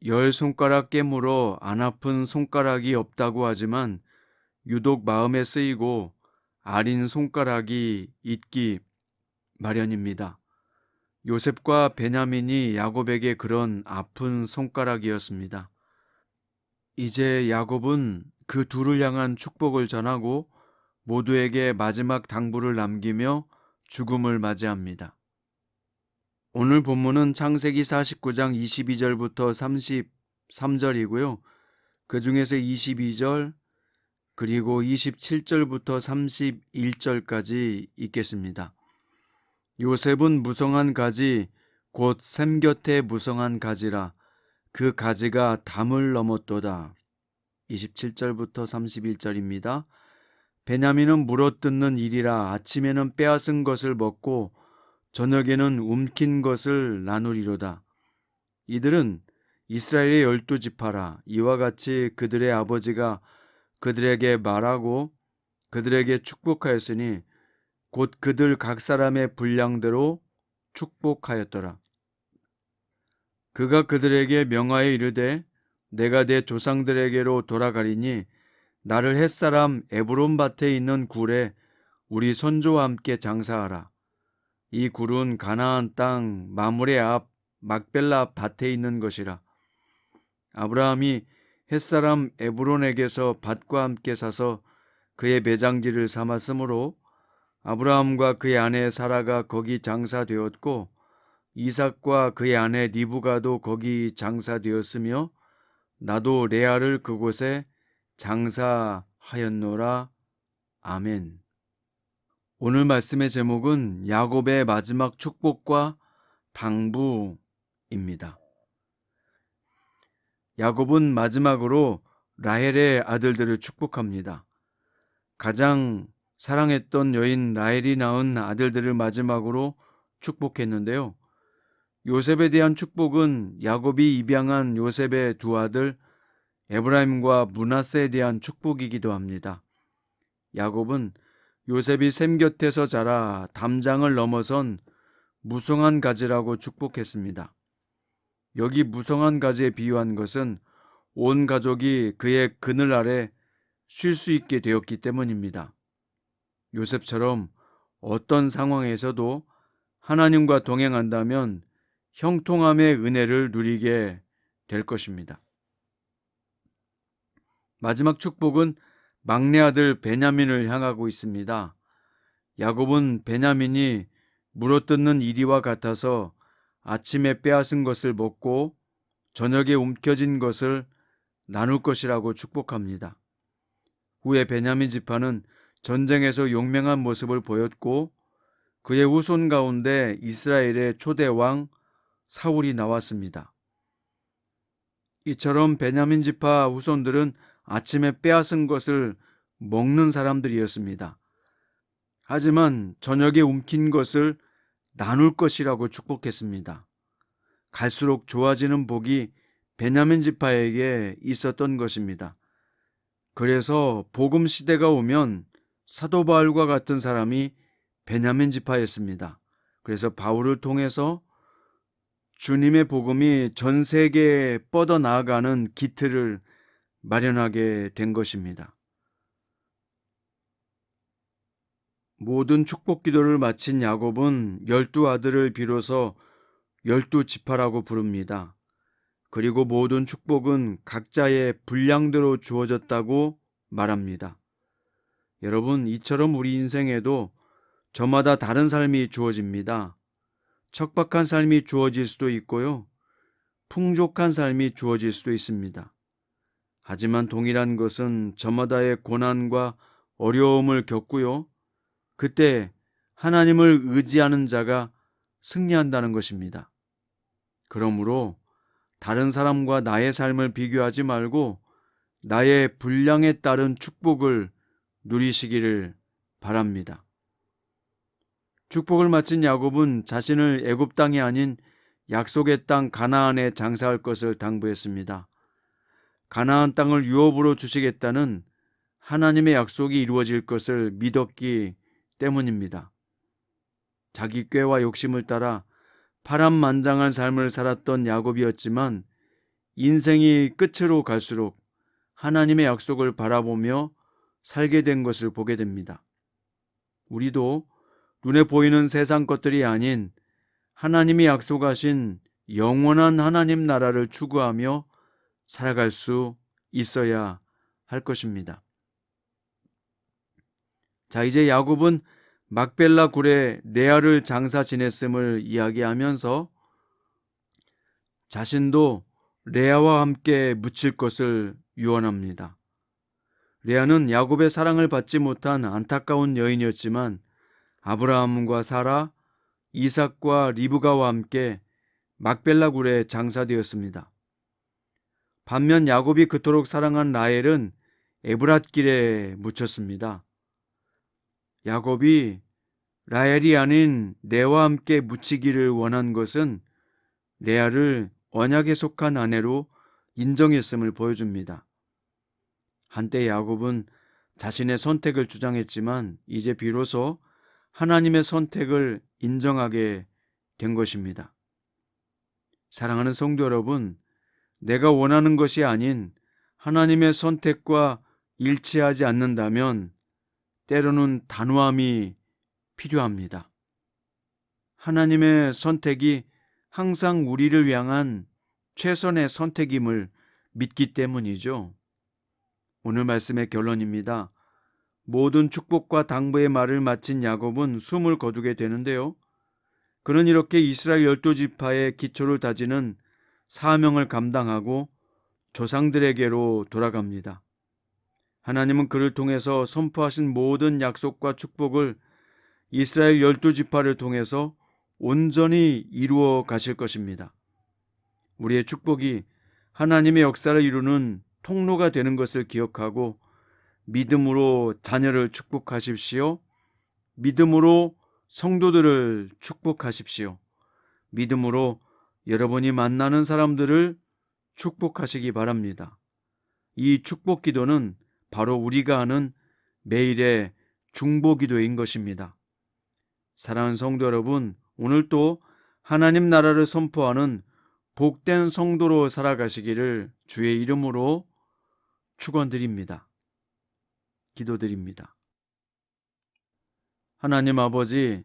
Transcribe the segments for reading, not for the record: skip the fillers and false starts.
열 손가락 깨물어 안 아픈 손가락이 없다고 하지만 유독 마음에 쓰이고 아린 손가락이 있기 마련입니다. 요셉과 베냐민이 야곱에게 그런 아픈 손가락이었습니다. 이제 야곱은 그 둘을 향한 축복을 전하고 모두에게 마지막 당부를 남기며 죽음을 맞이합니다. 오늘 본문은 창세기 49장 22절부터 33절이고요. 그 중에서 22절 그리고 27절부터 31절까지 있겠습니다. 요셉은 무성한 가지 곧 샘 곁에 무성한 가지라 그 가지가 담을 넘었도다. 27절부터 31절입니다. 베냐민은 물어뜯는 일이라 아침에는 빼앗은 것을 먹고 저녁에는 움킨 것을 나누리로다. 이들은 이스라엘의 12지파라. 이와 같이 그들의 아버지가 그들에게 말하고 그들에게 축복하였으니 곧 그들 각 사람의 분량대로 축복하였더라. 그가 그들에게 명하여 이르되 내가 내 조상들에게로 돌아가리니 나를 햇사람 에브론 밭에 있는 굴에 우리 선조와 함께 장사하라. 이 굴은 가나안 땅 마므레 앞 막벨라 밭에 있는 것이라. 아브라함이 햇사람 에브론에게서 밭과 함께 사서 그의 매장지를 삼았으므로 아브라함과 그의 아내 사라가 거기 장사되었고 이삭과 그의 아내 리브가도 거기 장사되었으며 나도 레아를 그곳에 장사하였노라. 아멘. 오늘 말씀의 제목은 야곱의 마지막 축복과 당부입니다. 야곱은 마지막으로 라헬의 아들들을 축복합니다. 가장 사랑했던 여인 라헬이 낳은 아들들을 마지막으로 축복했는데요. 요셉에 대한 축복은 야곱이 입양한 요셉의 두 아들 에브라임과 므낫세에 대한 축복이기도 합니다. 야곱은 요셉이 샘 곁에서 자라 담장을 넘어선 무성한 가지라고 축복했습니다. 여기 무성한 가지에 비유한 것은 온 가족이 그의 그늘 아래 쉴 수 있게 되었기 때문입니다. 요셉처럼 어떤 상황에서도 하나님과 동행한다면 형통함의 은혜를 누리게 될 것입니다. 마지막 축복은 막내 아들 베냐민을 향하고 있습니다. 야곱은 베냐민이 물어뜯는 이리와 같아서 아침에 빼앗은 것을 먹고 저녁에 움켜진 것을 나눌 것이라고 축복합니다. 후에 베냐민 지파는 전쟁에서 용맹한 모습을 보였고 그의 후손 가운데 이스라엘의 초대 왕 사울이 나왔습니다. 이처럼 베냐민 지파 후손들은 아침에 빼앗은 것을 먹는 사람들이었습니다. 하지만 저녁에 움킨 것을 나눌 것이라고 축복했습니다. 갈수록 좋아지는 복이 베냐민 지파에게 있었던 것입니다. 그래서 복음 시대가 오면 사도 바울과 같은 사람이 베냐민 지파였습니다. 그래서 바울을 통해서 주님의 복음이 전 세계에 뻗어나가는 기틀을 마련하게 된 것입니다. 모든 축복 기도를 마친 야곱은 12아들을 비로소 12지파라고 부릅니다. 그리고 모든 축복은 각자의 분량대로 주어졌다고 말합니다. 여러분, 이처럼 우리 인생에도 저마다 다른 삶이 주어집니다. 척박한 삶이 주어질 수도 있고요. 풍족한 삶이 주어질 수도 있습니다. 하지만 동일한 것은 저마다의 고난과 어려움을 겪고요. 그때 하나님을 의지하는 자가 승리한다는 것입니다. 그러므로 다른 사람과 나의 삶을 비교하지 말고 나의 분량에 따른 축복을 누리시기를 바랍니다. 축복을 마친 야곱은 자신을 애굽 땅이 아닌 약속의 땅 가나안에 장사할 것을 당부했습니다. 가나안 땅을 유업으로 주시겠다는 하나님의 약속이 이루어질 것을 믿었기 때문입니다. 자기 꾀와 욕심을 따라 파란만장한 삶을 살았던 야곱이었지만 인생이 끝으로 갈수록 하나님의 약속을 바라보며 살게 된 것을 보게 됩니다. 우리도 눈에 보이는 세상 것들이 아닌 하나님이 약속하신 영원한 하나님 나라를 추구하며 살아갈 수 있어야 할 것입니다. 자, 이제 야곱은 막벨라 굴에 레아를 장사 지냈음을 이야기하면서 자신도 레아와 함께 묻힐 것을 유언합니다. 레아는 야곱의 사랑을 받지 못한 안타까운 여인이었지만 아브라함과 사라, 이삭과 리브가와 함께 막벨라 굴에 장사되었습니다. 반면 야곱이 그토록 사랑한 라헬은 에브랏길에 묻혔습니다. 야곱이 라헬이 아닌 레아와 함께 묻히기를 원한 것은 레아를 언약에 속한 아내로 인정했음을 보여줍니다. 한때 야곱은 자신의 선택을 주장했지만 이제 비로소 하나님의 선택을 인정하게 된 것입니다. 사랑하는 성도 여러분, 내가 원하는 것이 아닌 하나님의 선택과 일치하지 않는다면 때로는 단호함이 필요합니다. 하나님의 선택이 항상 우리를 향한 최선의 선택임을 믿기 때문이죠. 오늘 말씀의 결론입니다. 모든 축복과 당부의 말을 마친 야곱은 숨을 거두게 되는데요. 그는 이렇게 이스라엘 12지파의 기초를 다지는 사명을 감당하고 조상들에게로 돌아갑니다. 하나님은 그를 통해서 선포하신 모든 약속과 축복을 이스라엘 12지파를 통해서 온전히 이루어 가실 것입니다. 우리의 축복이 하나님의 역사를 이루는 통로가 되는 것을 기억하고 믿음으로 자녀를 축복하십시오. 믿음으로 성도들을 축복하십시오. 믿음으로 여러분이 만나는 사람들을 축복하시기 바랍니다. 이 축복 기도는 바로 우리가 하는 매일의 중보 기도인 것입니다. 사랑하는 성도 여러분, 오늘 또 하나님 나라를 선포하는 복된 성도로 살아가시기를 주의 이름으로 축원드립니다. 기도드립니다. 하나님 아버지,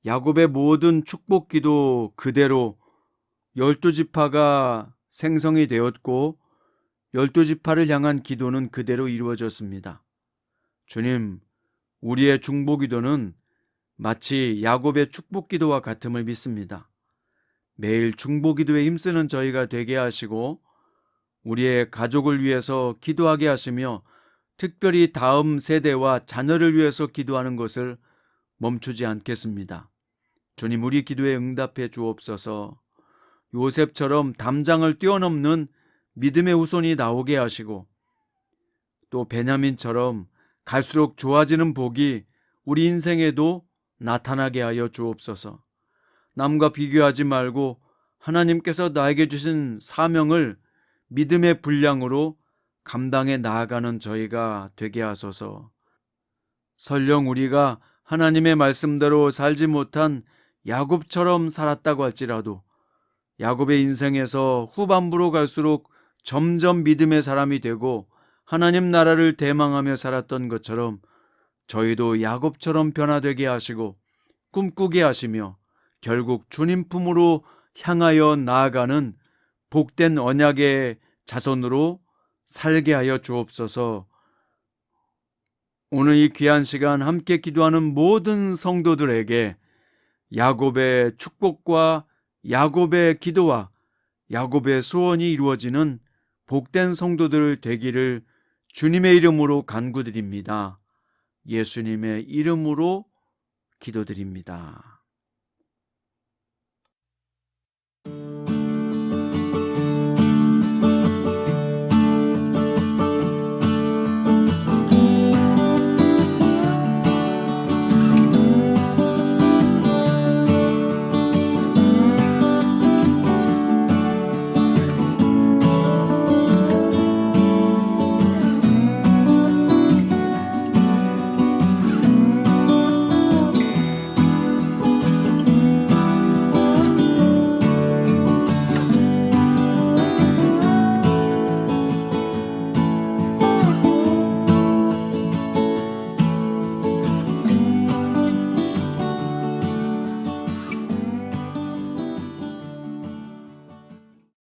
야곱의 모든 축복 기도 그대로 12지파가 생성이 되었고 12지파를 향한 기도는 그대로 이루어졌습니다. 주님, 우리의 중보 기도는 마치 야곱의 축복 기도와 같음을 믿습니다. 매일 중보 기도에 힘쓰는 저희가 되게 하시고 우리의 가족을 위해서 기도하게 하시며 특별히 다음 세대와 자녀를 위해서 기도하는 것을 멈추지 않겠습니다. 주님, 우리 기도에 응답해 주옵소서. 요셉처럼 담장을 뛰어넘는 믿음의 후손이 나오게 하시고 또 베냐민처럼 갈수록 좋아지는 복이 우리 인생에도 나타나게 하여 주옵소서. 남과 비교하지 말고 하나님께서 나에게 주신 사명을 믿음의 분량으로 감당해 나아가는 저희가 되게 하소서. 설령 우리가 하나님의 말씀대로 살지 못한 야곱처럼 살았다고 할지라도 야곱의 인생에서 후반부로 갈수록 점점 믿음의 사람이 되고 하나님 나라를 대망하며 살았던 것처럼 저희도 야곱처럼 변화되게 하시고 꿈꾸게 하시며 결국 주님 품으로 향하여 나아가는 복된 언약의 자손으로 살게 하여 주옵소서. 오늘 이 귀한 시간 함께 기도하는 모든 성도들에게 야곱의 축복과 야곱의 기도와 야곱의 소원이 이루어지는 복된 성도들 되기를 주님의 이름으로 간구드립니다. 예수님의 이름으로 기도드립니다.